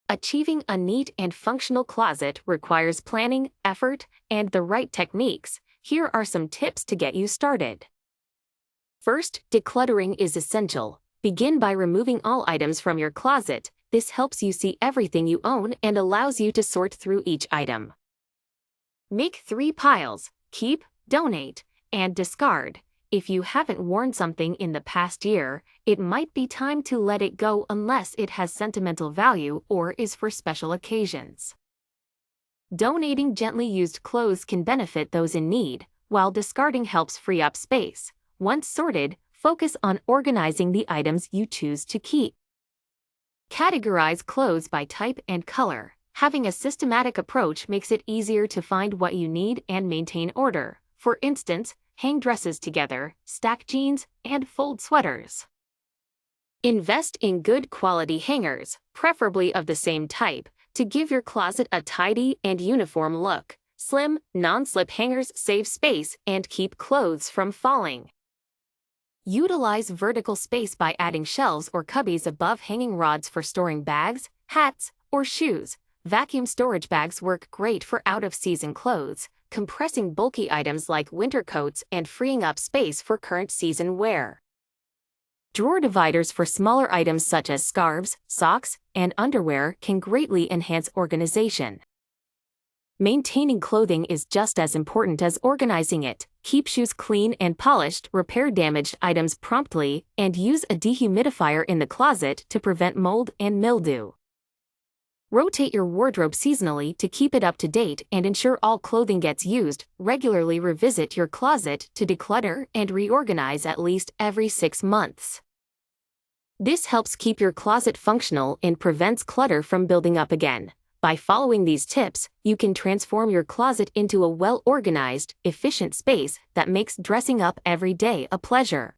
Achieving a neat and functional closet requires planning, effort, and the right techniques. Here are some tips to get you started. First, decluttering is essential. Begin by removing all items from your closet. This helps you see everything you own and allows you to sort through each item. Make 3 piles: keep, donate, and discard. If you haven't worn something in the past year, it might be time to let it go unless it has sentimental value or is for special occasions. Donating gently used clothes can benefit those in need, while discarding helps free up space. Once sorted, focus on organizing the items you choose to keep. Categorize clothes by type and color. Having a systematic approach makes it easier to find what you need and maintain order. For instance, hang dresses together, stack jeans, and fold sweaters. Invest in good quality hangers, preferably of the same type, to give your closet a tidy and uniform look. Slim, non-slip hangers save space and keep clothes from falling. Utilize vertical space by adding shelves or cubbies above hanging rods for storing bags, hats, or shoes. Vacuum storage bags work great for out-of-season clothes, compressing bulky items like winter coats and freeing up space for current season wear. Drawer dividers for smaller items such as scarves, socks, and underwear can greatly enhance organization. Maintaining clothing is just as important as organizing it. Keep shoes clean and polished, repair damaged items promptly, and use a dehumidifier in the closet to prevent mold and mildew. Rotate your wardrobe seasonally to keep it up to date and ensure all clothing gets used. Regularly revisit your closet to declutter and reorganize at least every 6 months. This helps keep your closet functional and prevents clutter from building up again. By following these tips, you can transform your closet into a well-organized, efficient space that makes dressing up every day a pleasure.